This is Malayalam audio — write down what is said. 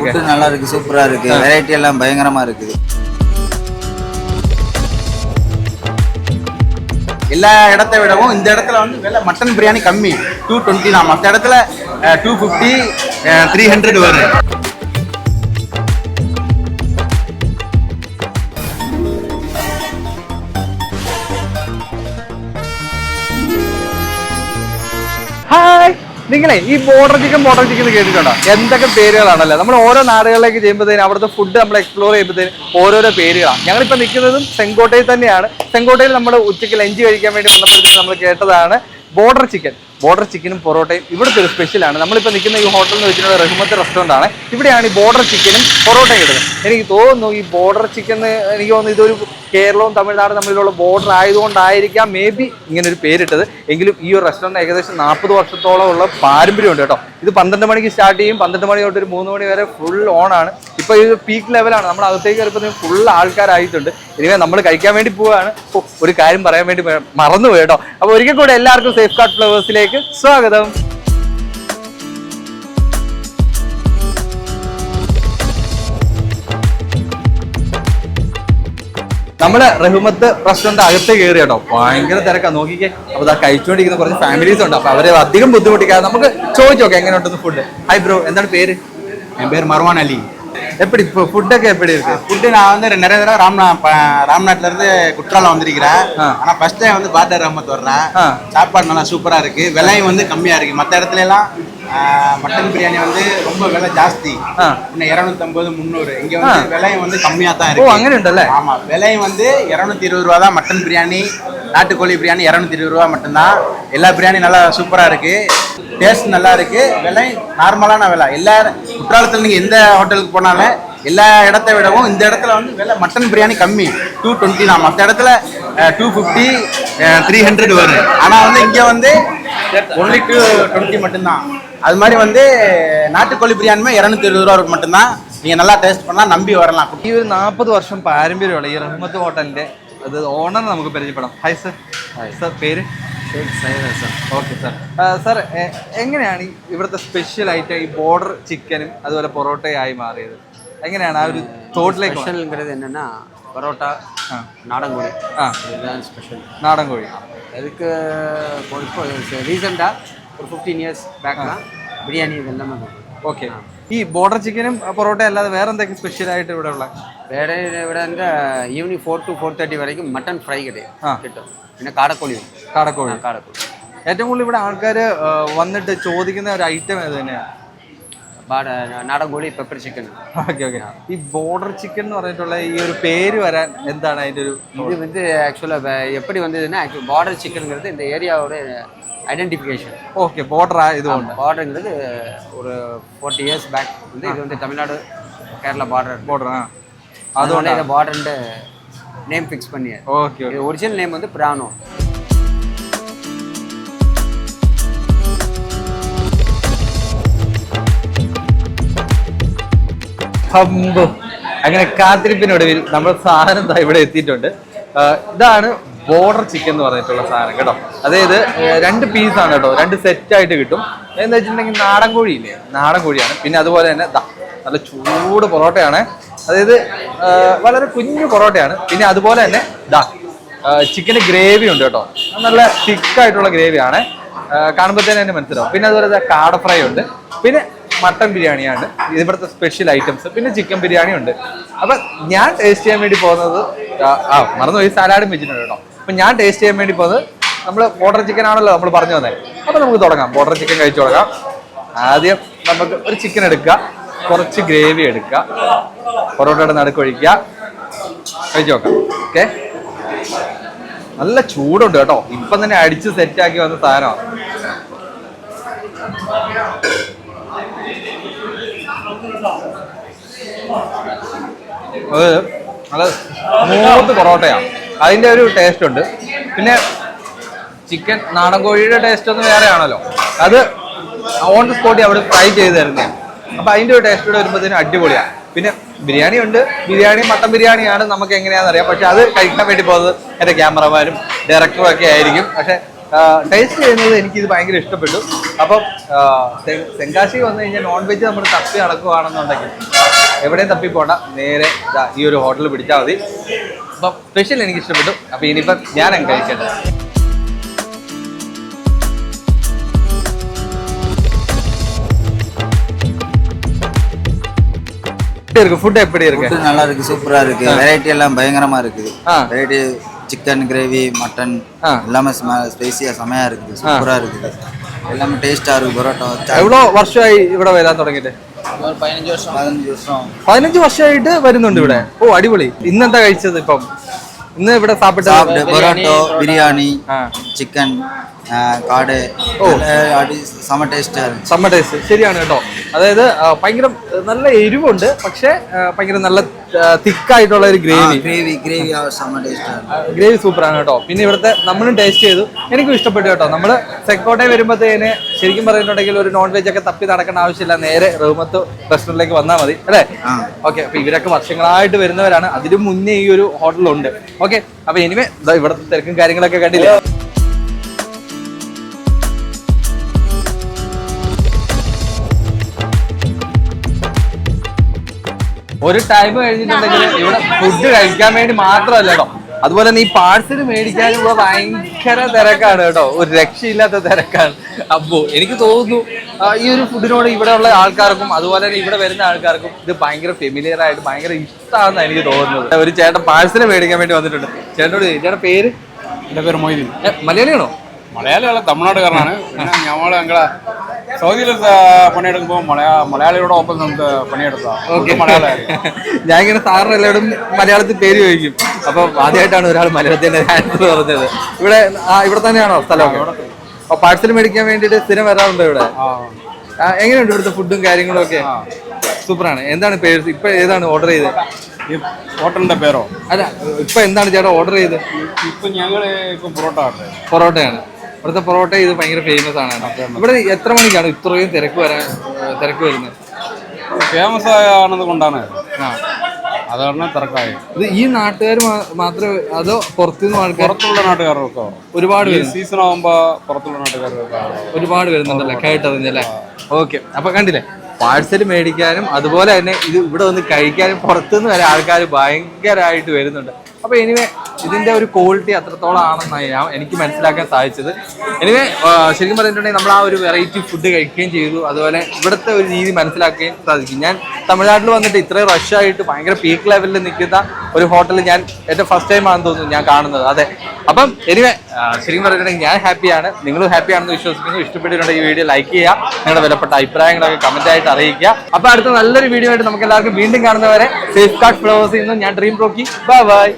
ஃபுட்டு நல்லா இருக்கு, சூப்பரா இருக்கு. வெரைட்டி எல்லாம் பயங்கரமா இருக்குது. எல்லா இடத்தை விடவும் இந்த இடத்துல வந்து விலை மட்டன் பிரியாணி கம்மி. 220 தான். மற்ற இடத்துல 250 300 வரும். ഹായ്, നിങ്ങളെ ഈ ബോർഡർ ചിക്കൻ കേട്ടിട്ടുണ്ടോ? എന്തൊക്കെ പേരുകളാണല്ലേ. നമ്മൾ ഓരോ നാടുകളിലേക്ക് ചെയ്യുമ്പോഴത്തേനും അവിടുത്തെ ഫുഡ് നമ്മൾ എക്സ്പ്ലോർ ചെയ്യുമ്പോഴത്തേനും ഓരോരോ പേരുകളാണ്. ഞങ്ങളിപ്പോൾ നിൽക്കുന്നതും ചെങ്കോട്ടയിൽ തന്നെയാണ്. ചെങ്കോട്ടയിൽ നമ്മൾ ഉച്ചയ്ക്ക് ലഞ്ച് കഴിക്കാൻ വേണ്ടി വന്നപ്പോഴത്തേക്കും നമ്മൾ കേട്ടതാണ് ബോർഡർ ചിക്കനും പൊറോട്ടയും ഇവിടുത്തെ ഒരു സ്പെഷ്യലാണ്. നമ്മളിപ്പോൾ നിൽക്കുന്ന ഈ ഹോട്ടൽ എന്ന് വെച്ചിട്ടുള്ള റഹ്മത്ത് റെസ്റ്റോറൻ്റ് ആണ്. ഇവിടെയാണ് ഈ ബോർഡർ ചിക്കനും പൊറോട്ടയും കിട്ടുന്നത്. എനിക്ക് തോന്നുന്നു ഈ ബോർഡർ ചിക്കൻ എനിക്ക് തോന്നുന്നു ഇതൊരു കേരളവും തമിഴ്നാടും തമ്മിലുള്ള ബോർഡർ ആയതുകൊണ്ടായിരിക്കാം മേ ബി ഇങ്ങനൊരു പേരിട്ടത്. എങ്കിലും ഈ ഒരു റെസ്റ്റോറൻറ്റ് ഏകദേശം 40 വർഷത്തോളം ഉള്ള പാരമ്പര്യമുണ്ട് കേട്ടോ. ഇത് 12 മണിക്ക് സ്റ്റാർട്ട് ചെയ്യും. 12 മണി തൊട്ട് ഒരു 3 മണി വരെ ഫുൾ ഓൺ ആണ്. ഇപ്പോൾ ഇത് പീക്ക് ലെവലാണ്. നമ്മൾ അകത്തേക്ക് കയറിയപ്പോൾ ഫുൾ ആൾക്കാരായിട്ടുണ്ട്. ഇനിവേ നമ്മൾ കഴിക്കാൻ വേണ്ടി പോവുകയാണ്. ഒരു കാര്യം പറയാൻ വേണ്ടി മറന്നുപോയി കേട്ടോ. അപ്പോൾ ഒരിക്കൽ കൂടെ എല്ലാവർക്കും സേഫ് ഗാർഡ് ഫ്ലവേഴ്സിലേക്ക് സ്വാഗതം. നമ്മള് റഹ്മത്ത് റെസ്റ്റോറന്റ് അകത്ത് കയറി കേട്ടോ. ഭയങ്കര തിരക്കാ, നോക്കിക്കേ. അപ്പൊ ഇതാ കഴിച്ചുകൊണ്ടിരിക്കുന്ന കുറച്ച് ഫാമിലീസ് ഉണ്ട്. അപ്പൊ അവരെ അധികം ബുദ്ധിമുട്ടിക്കാതെ നമുക്ക് ചോദിച്ചു നോക്കാം എങ്ങനെയുണ്ടെന്ന് ഫുഡ്. ഹായ് ബ്രോ, എന്താണ് പേര്? என் பேர் மர்வான் அலி. எப்படி ஃபுட்டൊക്കെ எப்படி இருக்கு? ஃபுட்டு நான் வந்து நிறைய தடவை ராம்நாட்ல இருந்து குற்றாலம் வந்திருக்கிறேன். ஆனா ஃபர்ஸ்ட் டைம் வந்து பார்டர் ரஹ்மத் வர்றேன். சாப்பாடு நல்லா சூப்பரா இருக்கு. விலையும் வந்து கம்மியா இருக்கு. மற்ற இடத்துல எல்லாம் மட்டன் பிரியாணி வந்து ரொம்ப விலை ஜாஸ்தி. இன்னும் 250 300. இங்க வந்து விலையும் வந்து கம்மியா தான் இருக்கு. അങ്ങനെ ഉണ്ടല്ലേ? ஆமா, விலையும் வந்து 220 ரூபா தான். மட்டன் பிரியாணி, நாட்டுக்கோழி பிரியாணி 220 ரூபா மட்டும்தான். எல்லா பிரியாணி நல்லா சூப்பரா இருக்கு. டேஸ்ட் நல்லா இருக்கு. விலை நார்மலான விலை. எல்லா குற்றாலத்தில் நீங்க எந்த ஹோட்டலுக்கு போனாலும் எல்லா இடத்தை விடவும் இந்த இடத்துல வந்து விலை மட்டன் பிரியாணி கம்மி. 220 தான். மற்ற இடத்துல 250 300 வரும். ஆனா வந்து இங்க வந்து ஒன்லி 220 மட்டும்தான். அது மாதிரி வந்து நாட்டுக்கோழி பிரியாணிமே 220 ரூபா மட்டும்தான். நீங்க நல்லா டேஸ்ட் பண்ணா நம்பி வரலாம். ഈ ഒരു 40 വർഷം പാരമ്പര്യമുള്ള ഈ റഹ്മത്ത് ഹോട്ടലിന്റെ അത് ഓണർ നമുക്ക് പരിചയപ്പെടാം. Hi sir. സർ പേര്? Okay sir. സാർ എങ്ങനെയാണ് ഇവിടുത്തെ സ്പെഷ്യൽ ഐറ്റം ഈ ബോർഡർ ചിക്കനും അതുപോലെ പൊറോട്ടയായി മാറിയത്? എങ്ങനെയാണ് ആ ഒരു തോട്ടിലേക്ക്? ஸ்பெஷல்ங்கிறது என்னன்னா பரோட்டா, நாடன் கோழி. இதுதான் ஸ்பெஷல். നാടൻ കോഴി. அதுக்கு இப்போ ரீசெண்டாக ஒரு 15 இயர்ஸ் பேக்னா பிரியாணி இது எல்லாமே ഓക്കെ. ഈ ബോർഡർ ചിക്കനും പൊറോട്ട അല്ലാതെ വേറെ എന്തൊക്കെ സ്പെഷ്യൽ ആയിട്ട് ഇവിടെ ഉള്ള? வேற விட இந்த ஈவினிங் 4 to 4:30 வரைக்கும் மட்டன் ஃப்ரை കിട്ടും. പിന്നെ കാടക്കോഴി. കാടക്കോഴി. ഏറ്റവും കൂടുതൽ ഇവിടെ ആൾക്കാർ വന്നിട്ട് ചോദിക്കുന്ന ഒരു ഐറ്റം ഏത് തന്നെയാണ്? നാടൻ കോഴി, പെപ്പർ ചിക്കൻ. Okay okay. ഈ ബോർഡർ ചിക്കൻ എന്ന് പറഞ്ഞിട്ടുള്ള ഈ ഒരു പേര് വരാൻ എന്താണ് അതിൻ്റെ ഒരു? இது வந்து ஆக்சுவலாக எப்படி வந்ததுன்னா பார்டர் சிக்கனுங்கிறது இந்த ஏரியாவோட ஐடென்டிஃபிகேஷன். ஓகே, பார்டர் இதுകൊണ്ട്. பார்டருங்கிறது ஒரு 40 இயர்ஸ் பேக் வந்து இது வந்து தமிழ்நாடு கேரளா பார்டர். அதோட இதை பார்டர்ன்ட்டு நேம் ஃபிக்ஸ் பண்ணி. ஓகே. ஒரிஜினல் நேம் வந்து பிரானோ. അങ്ങനെ കാത്തിരിപ്പിനൊടുവിൽ നമ്മുടെ സാധനം ഇവിടെ എത്തിയിട്ടുണ്ട്. ഇതാണ് ബോർഡർ ചിക്കൻ എന്ന് പറഞ്ഞിട്ടുള്ള സാധനം കേട്ടോ. അതായത് 2 പീസാണ് കേട്ടോ. 2 സെറ്റായിട്ട് കിട്ടും. എന്താ വെച്ചിട്ടുണ്ടെങ്കിൽ നാടൻ കോഴിയില്ലേ, നാടൻ കോഴിയാണ്. പിന്നെ അതുപോലെ തന്നെ നല്ല ചൂട് പൊറോട്ടയാണ്. അതായത് വളരെ കുഞ്ഞു പൊറോട്ടയാണ്. പിന്നെ അതുപോലെ തന്നെ ചിക്കന് ഗ്രേവി ഉണ്ട് കേട്ടോ. നല്ല തിക്കായിട്ടുള്ള ഗ്രേവിയാണ്. കാണുമ്പോഴത്തേന് തന്നെ മനസ്സിലാവും. പിന്നെ അതുപോലെ കാട ഫ്രൈ ഉണ്ട്. പിന്നെ മട്ടൻ ബിരിയാണിയാണ് ഇവിടുത്തെ സ്പെഷ്യൽ ഐറ്റംസ്. പിന്നെ ചിക്കൻ ബിരിയാണി ഉണ്ട്. അപ്പം ഞാൻ ടേസ്റ്റ് ചെയ്യാൻ വേണ്ടി പോകുന്നത് മറന്നുപോയി, സലാഡും വെച്ചിട്ടുണ്ട് കേട്ടോ. അപ്പം ഞാൻ ടേസ്റ്റ് ചെയ്യാൻ വേണ്ടി പോകുന്നത് നമ്മൾ ബോർഡർ ചിക്കൻ ആണല്ലോ നമ്മൾ പറഞ്ഞു വന്നത്. അപ്പം നമുക്ക് തുടങ്ങാം, ബോർഡർ ചിക്കൻ കഴിച്ചു തുടങ്ങാം. ആദ്യം നമുക്ക് ഒരു ചിക്കൻ എടുക്കുക, കുറച്ച് ഗ്രേവി എടുക്കുക, പൊറോട്ടയുടെ നടുക്കൊഴിക്കുക, കഴിച്ചു നോക്കാം. ഓക്കെ. നല്ല ചൂടുണ്ട് കേട്ടോ. ഇപ്പം തന്നെ അടിച്ച് സെറ്റാക്കി വന്ന സാധനമാണ്. അത് നല്ല സ്മൂത്ത് പൊറോട്ടയാണ്. അതിൻ്റെ ഒരു ടേസ്റ്റ് ഉണ്ട്. പിന്നെ ചിക്കൻ നാടൻ കോഴിയുടെ ടേസ്റ്റ് ഒന്ന് വേറെ ആണല്ലോ. അത് ഓൺ ദി സ്പോട്ടിൽ അവിടെ ഫ്രൈ ചെയ്ത് തരുന്നതാണ്. അപ്പം അതിൻ്റെ ഒരു ടേസ്റ്റ് കൂടെ വരുമ്പോഴത്തേനും അടിപൊളിയാണ്. പിന്നെ ബിരിയാണി ഉണ്ട്. ബിരിയാണി മട്ടൻ ബിരിയാണിയാണ് നമുക്ക് എങ്ങനെയാണെന്ന് അറിയാം. പക്ഷെ അത് കഴിക്കാൻ വേണ്ടി പോകുന്നത് എൻ്റെ ക്യാമറമാനും ഡയറക്ടറും ഒക്കെ ആയിരിക്കും. പക്ഷെ ടേസ്റ്റ് ചെയ്യുന്നത് എനിക്കിത് ഭയങ്കര ഇഷ്ടപ്പെട്ടു. അപ്പം തെങ്കാശി വന്നു കഴിഞ്ഞാൽ നോൺ വെജ് നമ്മൾ തപ്പി നടക്കുകയാണെന്നുണ്ടെങ്കിൽ എവിടെയും തപ്പി പോണ്ട, നേരെ ഈ ഒരു ഹോട്ടൽ പിടിച്ചാൽ മതി. അപ്പം സ്പെഷ്യൽ എനിക്ക് ഇഷ്ടപ്പെട്ടു. അപ്പം ഇനിയിപ്പം ഞാൻ കഴിക്കട്ടെ. ஃபுட் எப்படி இருக்கு? ஃபுட் நல்லா இருக்கு, சூப்பரா இருக்கு. வெரைட்டி எல்லாம் பயங்கரமா இருக்குது. வெரைட்டி சிக்கன் கிரேவி, மட்டன் எல்லாமே ஸ்பைசியா செமையா இருக்குது, சூப்பரா இருக்குது. எல்லாமே டேஸ்டா இருக்கு. பரோட்டா എவ்வளോ വർഷമായി ഇവിടെ വരാൻ തുടങ്ങിയിട്ട്? 15 വർഷം. 15 വർഷമായിട്ട് വരുന്നുണ്ട് ഇവിടെ. ഓ അടിപൊളി. ഇന്നെന്താ കഴിച്ചത്? ഇപ്പം ഇന്ന് ഇവിടെ സാപ്പിട്ട് പൊറോട്ടോ, ബിരിയാണി, ചിക്കൻ, കാട്, സമ ടേസ്റ്റ്. ശരിയാണ് കേട്ടോ. അതായത് ഭയങ്കര നല്ല എരിവുണ്ട്, പക്ഷെ ഭയങ്കര നല്ല തിക്കായിട്ടുള്ള ഒരു ഗ്രേവി സൂപ്പറാണ് കേട്ടോ. പിന്നെ ഇവിടുത്തെ നമ്മളും ടേസ്റ്റ് ചെയ്തു, എനിക്കും ഇഷ്ടപ്പെട്ടു കേട്ടോ. നമ്മൾ സെക്കോട്ടെ വരുമ്പോഴത്തേന് ശരിക്കും പറഞ്ഞിട്ടുണ്ടെങ്കിൽ ഒരു നോൺ വെജ് ഒക്കെ തപ്പി നടക്കേണ്ട ആവശ്യമില്ല, നേരെ റൂമത്ത് റെസ്റ്റോറൻറ്റിലേക്ക് വന്നാൽ മതി അല്ലേ? ഓക്കെ. അപ്പൊ ഇവരൊക്കെ വർഷങ്ങളായിട്ട് വരുന്നവരാണ്, അതിനു മുന്നേ ഈ ഒരു ഹോട്ടലുണ്ട്. ഓക്കെ. അപ്പൊ എനിവേ ഇവിടുത്തെ തിരക്കും കാര്യങ്ങളൊക്കെ കണ്ടില്ലേ. ഒരു ടൈം കഴിഞ്ഞിട്ടുണ്ടെങ്കിൽ ഇവിടെ ഫുഡ് കഴിക്കാൻ വേണ്ടി മാത്രമല്ല കേട്ടോ, അതുപോലെ തന്നെ ഈ പാഴ്സൽ മേടിക്കാനും ഇവിടെ ഭയങ്കര തിരക്കാണ് കേട്ടോ. ഒരു രക്ഷയില്ലാത്ത തിരക്കാണ്. അപ്പോ എനിക്ക് തോന്നുന്നു ഈ ഒരു ഫുഡിനോട് ഇവിടെയുള്ള ആൾക്കാർക്കും അതുപോലെ തന്നെ ഇവിടെ വരുന്ന ആൾക്കാർക്കും ഇത് ഭയങ്കര ഫെമിലിയർ ആയിട്ട് ഭയങ്കര ഇഷ്ടമാണെന്ന് എനിക്ക് തോന്നുന്നത്. ഒരു ചേട്ടൻ പാഴ്സൽ മേടിക്കാൻ വേണ്ടി വന്നിട്ടുണ്ട്. ചേട്ടൻ്റെ പേര്? എൻ്റെ പേര് മൊയ്തീൻ. മലയാളിയാണോ? മലയാളികളെ തമിഴ്നാട്ടുകാരനാണ്. പിന്നെ ഞങ്ങൾ ഞങ്ങളെ സൗദിയിൽ പണിയെടുക്കുമ്പോൾ മലയാളികളുടെ ഒപ്പം നമുക്ക് പണിയെടുക്കാം. ഞാൻ ഇങ്ങനെ സാറിന് എല്ലാവരും മലയാളത്തിൽ പേര് ചോദിക്കും. അപ്പൊ ആദ്യമായിട്ടാണ് ഒരാൾ മലയാളത്തിന്റെ ആൻസർ പറഞ്ഞത്. ഇവിടെ തന്നെയാണോ സ്ഥലമൊക്കെ? അപ്പൊ പാഴ്സൽ മേടിക്കാൻ വേണ്ടിയിട്ട് സ്ഥിരം വരാറുണ്ടോ ഇവിടെ? എങ്ങനെയുണ്ട് ഇവിടുത്തെ ഫുഡും കാര്യങ്ങളും ഒക്കെ? സൂപ്പറാണ്. എന്താണ് പേര്? ഇപ്പൊ ഏതാണ് ഓർഡർ ചെയ്തത്? ഹോട്ടലിന്റെ പേരോ? അല്ല, ഇപ്പൊ എന്താണ് ചേട്ടാ ഓർഡർ ചെയ്തത്? ഇപ്പൊ ഞങ്ങള് പൊറോട്ടയാണ്. ഇവിടുത്തെ പൊറോട്ട ഇത് ഭയങ്കര ഫേമസ് ആണ്. ഇവിടെ എത്ര മണിക്കാണ് ഇത്രയും തിരക്ക് വരുന്നത്? ഫേമസ് ആണത് കൊണ്ടാണ്, അതാണ് തിരക്കായി. ഇത് ഈ നാട്ടുകാർ മാത്രമേ അതോ പുറത്തുനിന്ന് ആൾക്കാർ? പുറത്തുള്ള നാട്ടുകാരൊക്കെ ഒരുപാട് സീസൺ ആകുമ്പോ പുറത്തുള്ള നാട്ടുകാരൊക്കെ ഒരുപാട് വരുന്നുണ്ടല്ലേ, കേട്ടറിഞ്ഞല്ലേ? ഓക്കെ. അപ്പൊ കണ്ടില്ലേ, പാഴ്സൽ മേടിക്കാനും അതുപോലെ തന്നെ ഇത് ഇവിടെ വന്ന് കഴിക്കാനും പുറത്തുനിന്ന് വരെ ആൾക്കാർ ഭയങ്കരമായിട്ട് വരുന്നുണ്ട്. അപ്പൊ എനിവേ ഇതിന്റെ ഒരു ക്വാളിറ്റി അത്രത്തോളം ആണെന്നാണ് എനിക്ക് മനസ്സിലാക്കാൻ സാധിച്ചത്. എനിവേ ശരിക്കും പറഞ്ഞിട്ടുണ്ടെങ്കിൽ നമ്മൾ ആ ഒരു വെറൈറ്റി ഫുഡ് കഴിക്കുകയും ചെയ്തു, അതുപോലെ ഇവിടുത്തെ ഒരു രീതി മനസ്സിലാക്കുകയും സാധിക്കും. ഞാൻ തമിഴ്നാട്ടിൽ വന്നിട്ട് ഇത്രയും റഷായിട്ട് ഭയങ്കര പീക്ക് ലെവലിൽ നിൽക്കുന്ന ഒരു ഹോട്ടൽ ഞാൻ എൻ്റെ ഫസ്റ്റ് ടൈം ആണെന്ന് തോന്നുന്നു ഞാൻ കാണുന്നത്. അതെ. അപ്പം എനിവേ ശരിക്കും പറഞ്ഞിട്ടുണ്ടെങ്കിൽ ഞാൻ ഹാപ്പിയാണ്, നിങ്ങളും ഹാപ്പിയാണെന്ന് വിശ്വസിക്കുന്നു. ഇഷ്ടപ്പെട്ടിട്ടുണ്ടെങ്കിൽ ഈ വീഡിയോ ലൈക്ക് ചെയ്യുക, നിങ്ങളുടെ വിലപ്പെട്ട അഭിപ്രായങ്ങളൊക്കെ കമന്റ് ആയിട്ട് അറിയിക്കുക. അപ്പൊ അടുത്ത നല്ലൊരു വീഡിയോ ആയിട്ട് നമുക്ക് എല്ലാവർക്കും വീണ്ടും കാണുന്നവരെ സേഫ് ഗാർഡ് ഫ്ലവേഴ്സിൽ നിന്നും ഞാൻ ഡ്രീം റോക്കി. ബൈ.